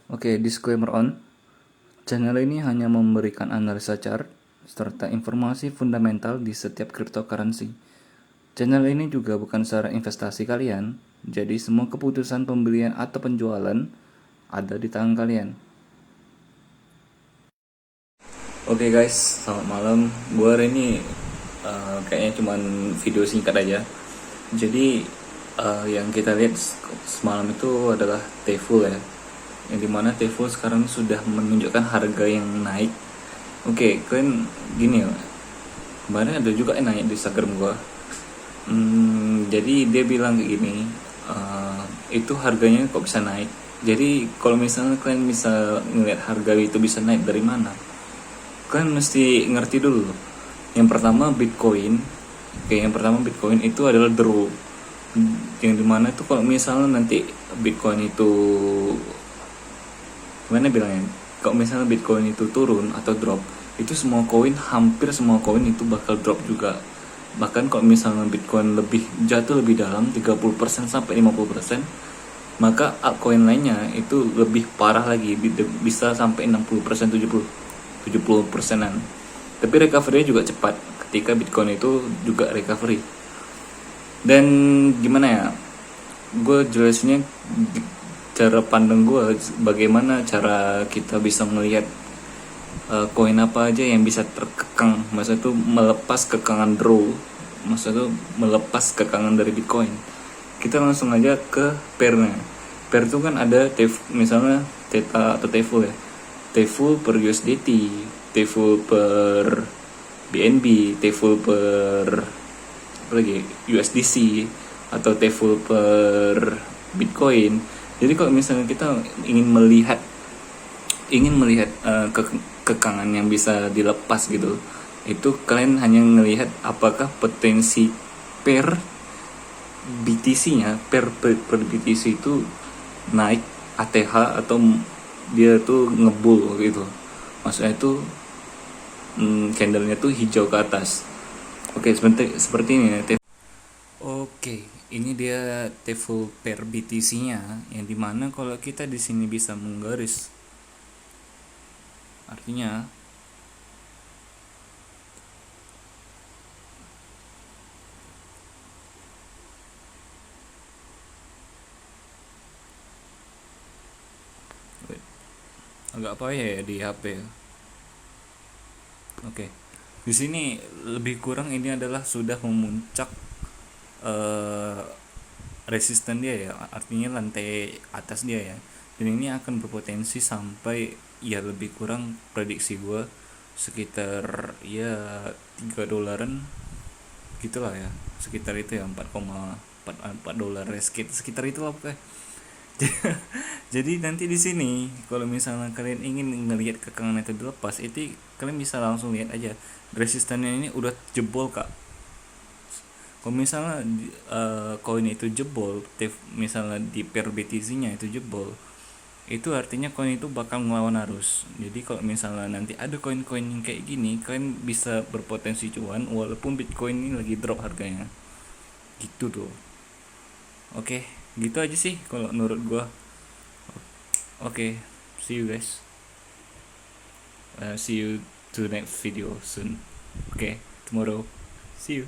Oke, disclaimer on. Channel ini hanya memberikan analisa chart serta informasi fundamental di setiap cryptocurrency. Channel ini juga bukan saran investasi kalian, jadi semua keputusan pembelian atau penjualan ada di tangan kalian. Oke guys, selamat malam. Gue hari ini kayaknya cuman video singkat aja. Jadi yang kita lihat semalam itu adalah T-Full ya, yang dimana T-Full sekarang sudah menunjukkan harga yang naik. Oke, kalian gini ya, kemarin ada juga yang nanya di Instagram gue. Jadi dia bilang kayak gini, itu harganya kok bisa naik. Jadi kalau misalnya kalian bisa ngeliat harga itu bisa naik dari mana, kalian mesti ngerti dulu. Yang pertama Bitcoin. Oke, yang pertama Bitcoin itu adalah draw, yang dimana itu kalau misalnya nanti Bitcoin itu gimana bilangnya, kalau misalnya Bitcoin itu turun atau drop, itu semua koin, hampir semua koin itu bakal drop juga. Bahkan kalau misalnya Bitcoin lebih jatuh lebih dalam 30% sampai 50%, maka altcoin lainnya itu lebih parah lagi, bisa sampai 60%, 70%-an. Tapi recovery juga cepat ketika Bitcoin itu juga recovery. Dan gimana ya, gue jelasinnya cara pandang gue, bagaimana cara kita bisa melihat koin apa aja yang bisa terkekang, maksudnya itu melepas kekangan draw, maksudnya itu melepas kekangan dari Bitcoin. Kita langsung aja ke pairnya. Pair itu kan ada misalnya Theta atau T-Full ya, T-Full per USDT, T-Full per BNB, T-Full per apa lagi, USDC, atau T-Full per Bitcoin. Jadi kalau misalnya kita ingin melihat kekangan yang bisa dilepas gitu, itu kalian hanya melihat apakah potensi per BTC-nya, per BTC itu naik ATH atau dia tuh ngebull gitu. Maksudnya itu candlenya tuh hijau ke atas. Oke, seperti ini ya. Oke, ini dia T-Full per BTC-nya, yang dimana kalau kita di sini bisa menggaris, artinya agak apa ya di HP. Oke, di sini lebih kurang ini adalah sudah memuncak resisten dia ya, artinya lantai atas dia ya, dan ini akan berpotensi sampai ya lebih kurang prediksi gue sekitar ya $3 gitulah ya, sekitar itu ya, 4,4 dolar sekitar itu lah pokoknya. Jadi nanti di sini kalau misalnya kalian ingin ngelihat kekangan itu dilepas, itu kalian bisa langsung lihat aja resistannya ini udah jebol kak. Kalau misalnya koin itu jebol, misalnya di per BTC-nya itu jebol, itu artinya koin itu bakal ngelawan arus. Jadi kalau misalnya nanti ada koin-koin yang kayak gini, kalian bisa berpotensi cuan walaupun Bitcoin ini lagi drop harganya. Gitu tuh. Oke, gitu aja sih kalau menurut gua. Oke, see you guys. See you to the next video soon. Okay, tomorrow. See you.